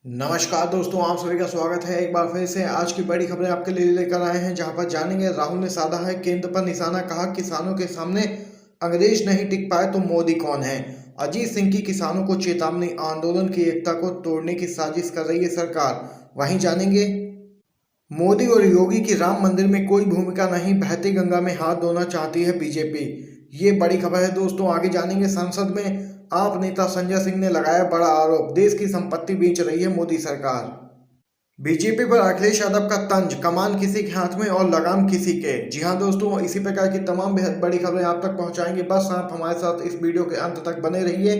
नमस्कार दोस्तों, आप सभी का स्वागत है एक बार फिर से। आज की बड़ी खबरें आपके लिए लेकर आए हैं, जहां पर जानेंगे राहुल ने साधा है केंद्र पर निशाना, कहा किसानों के सामने अंग्रेज नहीं टिक पाए तो मोदी कौन है। अजीत सिंह की किसानों को चेतावनी, आंदोलन की एकता को तोड़ने की साजिश कर रही है सरकार। वहीं जानेंगे मोदी और योगी की राम मंदिर में कोई भूमिका नहीं, बहती गंगा में हाथ धोना चाहती है बीजेपी। ये बड़ी खबर है दोस्तों। आगे जानेंगे संसद में आप नेता संजय सिंह ने लगाया बड़ा आरोप, देश की संपत्ति बेच रही है मोदी सरकार। बीजेपी पर अखिलेश यादव का तंज, कमान किसी के हाथ में और लगाम किसी के। जी हां दोस्तों, इसी प्रकार की तमाम बेहद बड़ी खबरें आप तक पहुंचाएंगे। बस आप हमारे साथ इस वीडियो के अंत तक बने रहिए,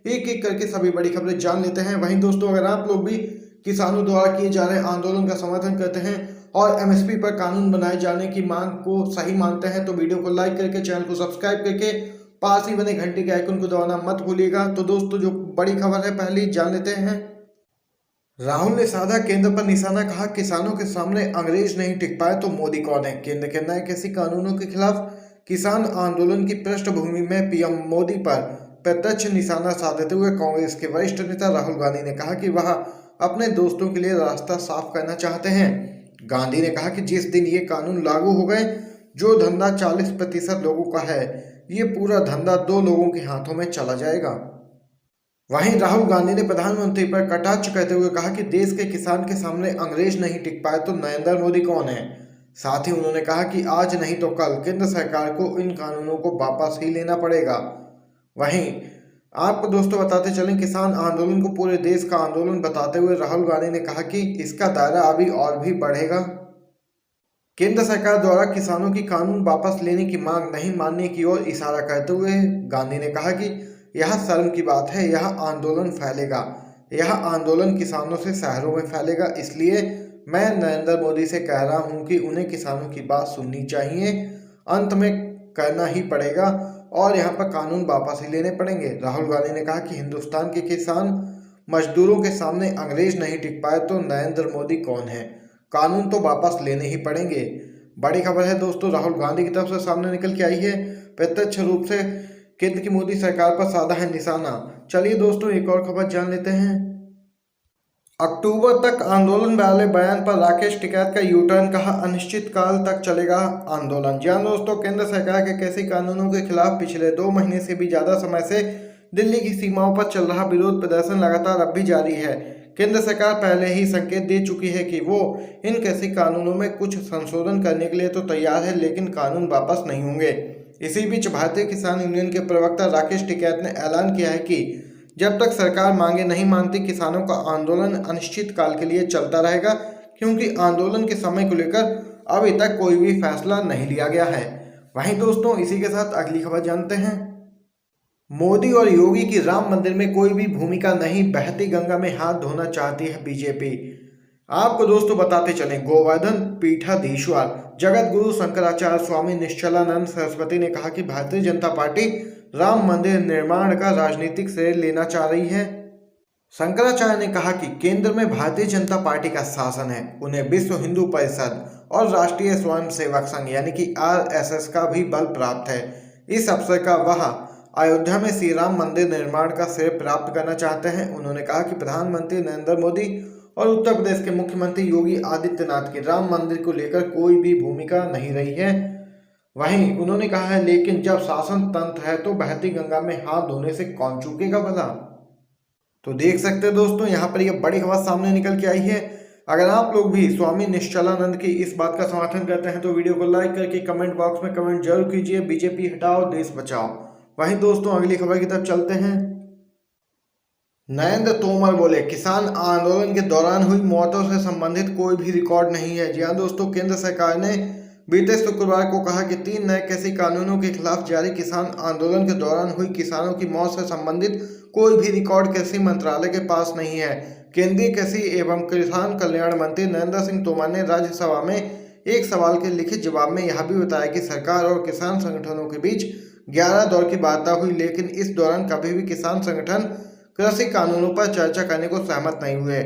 एक एक करके सभी बड़ी खबरें जान लेते हैं। वहीं दोस्तों, अगर आप लोग भी किसानों द्वारा किए जा रहे आंदोलन का समर्थन करते हैं और एमएसपी पर कानून बनाए जाने की मांग को सही मानते हैं तो वीडियो को लाइक करके, चैनल को सब्सक्राइब करके, पास ही बने घंटी के आइकन को दबाना मत भूलिएगा। तो दोस्तों, जो बड़ी खबर है पहले जान लेते हैं। राहुल ने साधा केंद्र पर निशाना, कहा किसानों के सामने अंग्रेज नहीं टिक पाए तो मोदी कौन है। केंद्र के नए कृषि कानूनों के खिलाफ किसान आंदोलन की पृष्ठभूमि में पीएम मोदी पर प्रत्यक्ष निशाना साधते हुए कांग्रेस के वरिष्ठ नेता राहुल गांधी ने कहा कि वह अपने दोस्तों के लिए रास्ता साफ करना चाहते हैं। गांधी ने कहा कि जिस दिन ये कानून लागू हो गए, जो धंधा 40% लोगों का है, ये पूरा धंधा 2 लोगों के हाथों में चला जाएगा। वहीं राहुल गांधी ने प्रधानमंत्री पर कटाक्ष करते हुए कहा कि देश के किसान के सामने अंग्रेज नहीं टिक पाए तो नरेंद्र मोदी कौन है। साथ ही उन्होंने कहा कि आज नहीं तो कल केंद्र सरकार को इन कानूनों को वापस ही लेना पड़ेगा। वहीं आपको दोस्तों बताते चलें, किसान आंदोलन को पूरे देश का आंदोलन बताते हुए राहुल गांधी ने कहा कि इसका दायरा अभी और भी बढ़ेगा। केंद्र सरकार द्वारा किसानों की कानून वापस लेने की मांग नहीं मानने की ओर इशारा करते हुए गांधी ने कहा कि यह शर्म की बात है, यह आंदोलन फैलेगा, यह आंदोलन किसानों से शहरों में फैलेगा। इसलिए मैं नरेंद्र मोदी से कह रहा हूं कि उन्हें किसानों की बात सुननी चाहिए, अंत में करना ही पड़ेगा और यहाँ पर कानून वापस ही लेने पड़ेंगे। राहुल गांधी ने कहा कि हिंदुस्तान के किसान मजदूरों के सामने अंग्रेज नहीं टिक पाए तो नरेंद्र मोदी कौन है, कानून तो वापस लेने ही पड़ेंगे। बड़ी खबर है दोस्तों, राहुल गांधी की तरफ से सामने निकल के आई है। प्रत्यक्ष रूप से केंद्र की मोदी सरकार पर साधा है निशाना। चलिए दोस्तों, एक और खबर जान लेते हैं। अक्टूबर तक आंदोलन वाले बयान पर राकेश टिकैत का यूटर्न, कहा अनिश्चित काल तक चलेगा आंदोलन। जी हां दोस्तों, केंद्र सरकार के कृषि कानूनों के खिलाफ पिछले 2 महीने से भी ज्यादा समय से दिल्ली की सीमाओं पर चल रहा विरोध प्रदर्शन लगातार अब भी जारी है। केंद्र सरकार पहले ही संकेत दे चुकी है कि वो इन कृषि कानूनों में कुछ संशोधन करने के लिए तो तैयार है, लेकिन कानून वापस नहीं होंगे। इसी बीच भारतीय किसान यूनियन के प्रवक्ता राकेश टिकैत ने ऐलान किया है कि जब तक सरकार मांगे नहीं मानती, किसानों का आंदोलन अनिश्चित काल के लिए चलता रहेगा, क्योंकि आंदोलन के समय को लेकर अभी तक कोई भी फैसला नहीं लिया गया है। वहीं दोस्तों, इसी के साथ अगली खबर जानते हैं। मोदी और योगी की राम मंदिर में कोई भी भूमिका नहीं, बहती गंगा में हाथ धोना चाहती है बीजेपी। आपको दोस्तों बताते चलें, गोवर्धन पीठाधीश्वर जगत गुरु शंकराचार्य स्वामी निश्चलानंद सरस्वती ने कहा कि भारतीय जनता पार्टी राम मंदिर निर्माण का राजनीतिक श्रेय लेना चाह रही है। शंकराचार्य ने कहा कि केंद्र में भारतीय जनता पार्टी का शासन है, उन्हें विश्व हिंदू परिषद और राष्ट्रीय स्वयंसेवक संघ यानी कि आरएसएस का भी बल प्राप्त है। इस अवसर का वह अयोध्या में श्री राम मंदिर निर्माण का श्रेय प्राप्त करना चाहते हैं। उन्होंने कहा कि प्रधानमंत्री नरेंद्र मोदी और उत्तर प्रदेश के मुख्यमंत्री योगी आदित्यनाथ की राम मंदिर को लेकर कोई भी भूमिका नहीं रही है। वहीं उन्होंने कहा है, लेकिन जब शासन तंत्र है तो बहती गंगा में हाथ धोने से कौन चूकेगा भला। तो देख सकते हैं दोस्तों, यहाँ पर यह बड़ी खबर सामने निकल के आई है। अगर आप लोग भी स्वामी निश्चलानंद की इस बात का समर्थन करते हैं तो वीडियो को लाइक करके कमेंट बॉक्स में कमेंट जरूर कीजिए, बीजेपी हटाओ देश बचाओ। वहीं दोस्तों, अगली खबर की तरफ चलते हैं। नरेंद्र तोमर बोले किसान आंदोलन के दौरान हुई मौतों से संबंधित कोई भी रिकॉर्ड नहीं है। जी हां दोस्तों, केंद्र सरकार ने बीते शुक्रवार को कहा कि 3 नए कृषि कानूनों के खिलाफ जारी किसान आंदोलन के दौरान हुई किसानों की मौत से संबंधित कोई भी रिकॉर्ड कृषि मंत्रालय के पास नहीं है। केंद्रीय कृषि एवं किसान कल्याण मंत्री नरेंद्र सिंह तोमर ने राज्यसभा में एक सवाल के लिखित जवाब में यह भी बताया कि सरकार और किसान संगठनों के बीच 11 दौर की वार्ता हुई, लेकिन इस दौरान कभी भी किसान संगठन कृषि कानूनों पर चर्चा करने को सहमत नहीं हुए,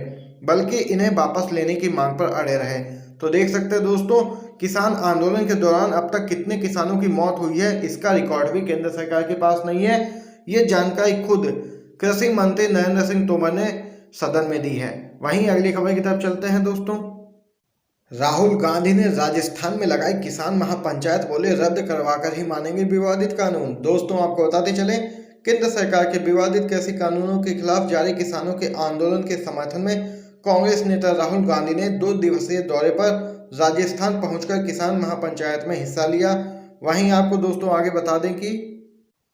बल्कि इन्हें वापस लेने की मांग पर अड़े रहे। तो देख सकते हैं दोस्तों, किसान आंदोलन के दौरान अब तक कितने किसानों की मौत हुई है, इसका रिकॉर्ड भी केंद्र सरकार के पास नहीं है। ये जानकारी खुद कृषि मंत्री नरेंद्र सिंह तोमर ने सदन में दी है। वहीं अगली खबर की तरफ चलते हैं दोस्तों। राहुल गांधी ने राजस्थान में लगाई किसान महापंचायत, बोले रद्द करवाकर ही मानेंगे विवादित कानून। दोस्तों आपको बताते चले, केंद्र सरकार के विवादित कृषि कानूनों के खिलाफ जारी किसानों के आंदोलन के समर्थन में कांग्रेस नेता राहुल गांधी ने 2 दिवसीय दौरे पर राजस्थान पहुंचकर किसान महापंचायत में हिस्सा लिया। वहीं आपको दोस्तों आगे बता दें कि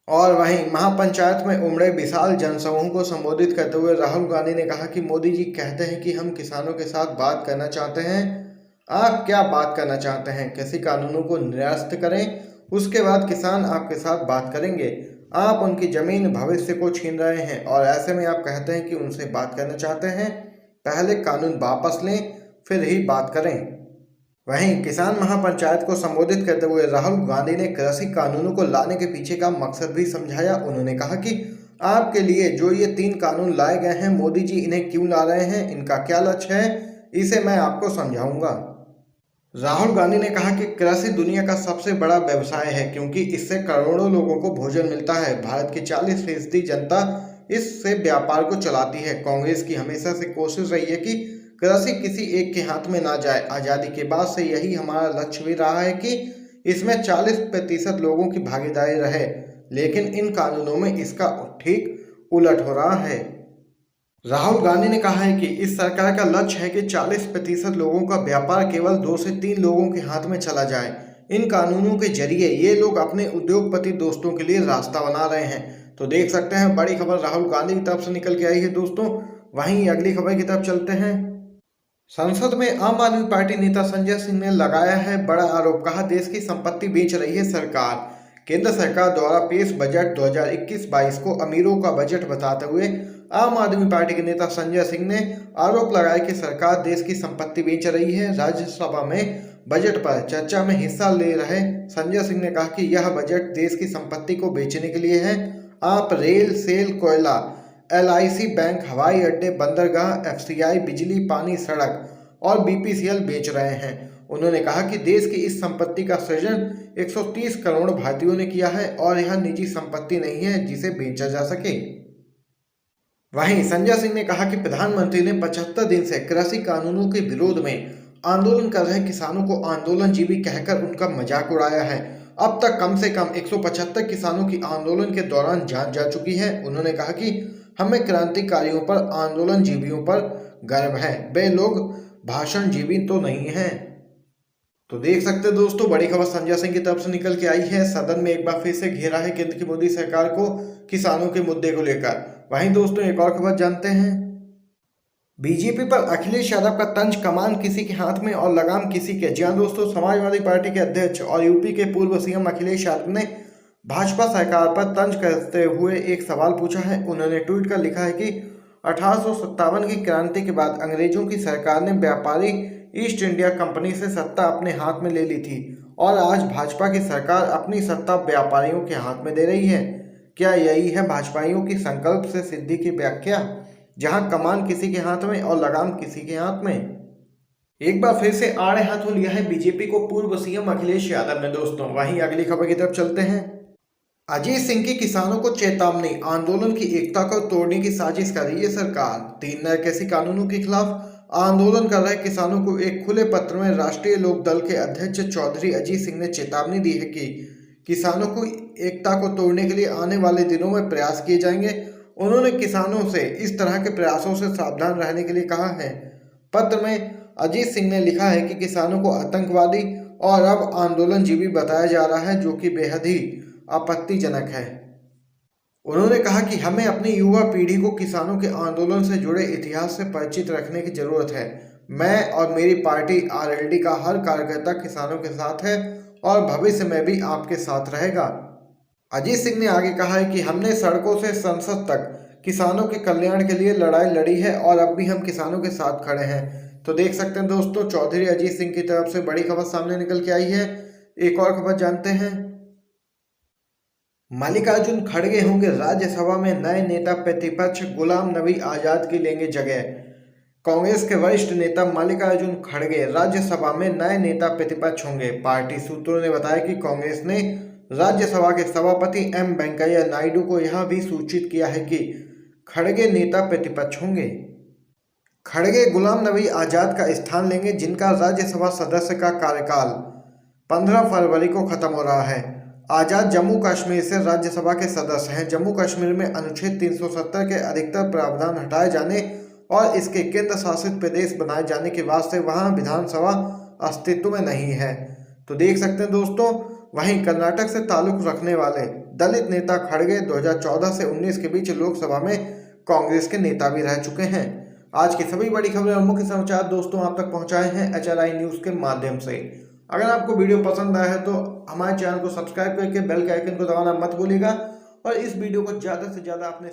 वहीं महापंचायत में उमड़े विशाल जनसमूह को संबोधित करते हुए राहुल गांधी ने कहा कि मोदी जी कहते हैं कि हम किसानों के साथ बात करना चाहते हैं। आप क्या बात करना चाहते हैं? कृषि कानूनों को निरस्त करें, उसके बाद किसान आपके साथ बात करेंगे। आप उनकी जमीन भविष्य को छीन रहे हैं और ऐसे में आप कहते हैं कि उनसे बात करना चाहते हैं। पहले कानून वापस लें, फिर ही बात करें। वहीं किसान महापंचायत को संबोधित करते हुए राहुल गांधी ने कृषि कानूनों को लाने के पीछे का मकसद भी समझाया। उन्होंने कहा कि आपके लिए जो ये 3 कानून लाए गए हैं, मोदी जी इन्हें क्यों ला रहे हैं, इनका क्या लक्ष्य है, इसे मैं आपको समझाऊंगा। राहुल गांधी ने कहा कि कृषि दुनिया का सबसे बड़ा व्यवसाय है, क्योंकि इससे करोड़ों लोगों को भोजन मिलता है। भारत की 40% जनता इससे व्यापार को चलाती है। कांग्रेस की हमेशा से कोशिश रही है कि कृषि किसी एक के हाथ में ना जाए। आज़ादी के बाद से यही हमारा लक्ष्य भी रहा है कि इसमें 40% लोगों की भागीदारी रहे, लेकिन इन कानूनों में इसका ठीक उलट हो रहा है। राहुल गांधी ने कहा है कि इस सरकार का लक्ष्य है कि 40% लोगों का व्यापार केवल 2 से 3 लोगों के हाथ में चला जाए। इन कानूनों के जरिए ये लोग अपने उद्योगपति दोस्तों के लिए रास्ता बना रहे हैं। तो देख सकते हैं, बड़ी खबर राहुल गांधी की तरफ से निकल के आई है दोस्तों। वहीं अगली खबर की तरफ चलते हैं। संसद में आम आदमी पार्टी नेता संजय सिंह ने लगाया है बड़ा आरोप, कहा देश की संपत्ति बेच रही है सरकार। केंद्र सरकार द्वारा पेश बजट 2021-22 को अमीरों का बजट बताते हुए आम आदमी पार्टी के नेता संजय सिंह ने आरोप लगाया कि सरकार देश की संपत्ति बेच रही है। राज्यसभा में बजट पर चर्चा में हिस्सा ले रहे संजय सिंह ने कहा कि यह बजट देश की संपत्ति को बेचने के लिए है। आप रेल, सेल, कोयला, LIC, बैंक, हवाई अड्डे, बंदरगाह, FCI, बिजली, पानी, सड़क और BPCL बेच रहे हैं। उन्होंने कहा कि देश की इस संपत्ति का सृजन 130 करोड़ भारतीयों ने किया है और यह निजी संपत्ति नहीं है जिसे बेचा जा सके। वहीं संजय सिंह ने कहा कि प्रधानमंत्री ने 75 दिन से कृषि कानूनों के विरोध में आंदोलन कर रहे किसानों को आंदोलनजीवी कहकर उनका मजाक उड़ाया है। अब तक कम से कम 175 किसानों की आंदोलन के दौरान जान जा चुकी है। उन्होंने कहा कि हमें क्रांतिकारियों पर, आंदोलनजीवियों पर गर्व है, वे लोग भाषणजीवी तो नहीं हैं। तो देख सकते हैं दोस्तों, बड़ी खबर संजय सिंह की तरफ से निकल के आई है। सदन में एक बार फिर से घेरा है केंद्र की मोदी सरकार को किसानों के मुद्दे को लेकर। वहीं दोस्तों एक और खबर जानते हैं। बीजेपी पर अखिलेश यादव का तंज, कमान किसी के हाथ में और लगाम किसी के। जी हाँ दोस्तों, समाजवादी पार्टी के अध्यक्ष और यूपी के पूर्व CM अखिलेश यादव ने भाजपा सरकार पर तंज करते हुए एक सवाल पूछा है। उन्होंने ट्वीट कर लिखा है कि 1857 की क्रांति के बाद अंग्रेजों की सरकार ने व्यापारी ईस्ट इंडिया कंपनी से सत्ता अपने हाथ में ले ली थी और आज भाजपा की सरकार अपनी सत्ता व्यापारियों के हाथ में दे रही है। क्या यही है भाजपाइयों की संकल्प से सिद्धि की व्याख्या, जहां कमान किसी के हाथ में और लगाम किसी के हाथ में? एक बार फिर से आड़े हाथों लिया है बीजेपी को पूर्व CM अखिलेश यादव ने दोस्तों। वहीं अगली खबर की तरफ चलते हैं। अजीत सिंह की किसानों को चेतावनी, आंदोलन की एकता को तोड़ने की साजिश कर रही है सरकार। 3 नए कृषि कानूनों के खिलाफ आंदोलन कर रहे किसानों को एक खुले पत्र में राष्ट्रीय लोक दल के अध्यक्ष चौधरी अजीत सिंह ने चेतावनी दी है कि किसानों को एकता को तोड़ने के लिए आने वाले दिनों में प्रयास किए जाएंगे। उन्होंने किसानों से इस तरह के प्रयासों से सावधान रहने के लिए कहा है। पत्र में अजीत सिंह ने लिखा है कि किसानों को आतंकवादी और अब आंदोलनजीवी बताया जा रहा है, जो कि बेहद ही आपत्तिजनक है। उन्होंने कहा कि हमें अपनी युवा पीढ़ी को किसानों के आंदोलन से जुड़े इतिहास से परिचित रखने की जरूरत है। मैं और मेरी पार्टी RLD का हर कार्यकर्ता किसानों के साथ है और भविष्य में भी आपके साथ रहेगा। अजीत सिंह ने आगे कहा है कि हमने सड़कों से संसद तक किसानों के कल्याण के लिए लड़ाई लड़ी है और अब भी हम किसानों के साथ खड़े हैं। तो देख सकते हैं दोस्तों, चौधरी अजीत सिंह की तरफ से बड़ी खबर सामने निकल के आई है। एक और खबर जानते हैं। मल्लिकार्जुन खड़गे होंगे राज्यसभा में नए नेता प्रतिपक्ष, गुलाम नबी आजाद की लेंगे जगह। कांग्रेस के वरिष्ठ नेता मल्लिकार्जुन खड़गे राज्यसभा में नए नेता प्रतिपक्ष होंगे। पार्टी सूत्रों ने बताया कि कांग्रेस ने राज्यसभा के सभापति M वेंकैया नायडू को यह भी सूचित किया है कि खड़गे नेता प्रतिपक्ष होंगे। खड़गे गुलाम नबी आज़ाद का स्थान लेंगे, जिनका राज्यसभा सदस्य का कार्यकाल 15 फरवरी को खत्म हो रहा है। आज़ाद जम्मू कश्मीर से राज्यसभा के सदस्य हैं। जम्मू कश्मीर में अनुच्छेद 370 के अधिकतर प्रावधान हटाए जाने और इसके केंद्र शासित प्रदेश बनाए जाने के बाद से वहां विधानसभा अस्तित्व में नहीं है। तो देख सकते हैं दोस्तों, वहीं कर्नाटक से ताल्लुक रखने वाले दलित नेता खड़गे 2014 से 19 के बीच लोकसभा में कांग्रेस के नेता भी रह चुके हैं। आज की सभी बड़ी खबरें और मुख्य समाचार दोस्तों आप तक पहुंचाए हैं HRI न्यूज़ के माध्यम से। अगर आपको वीडियो पसंद आया है तो हमारे चैनल को सब्सक्राइब करके बेल के आइकन को दबाना मत भूलिएगा और इस वीडियो को ज़्यादा से ज़्यादा अपने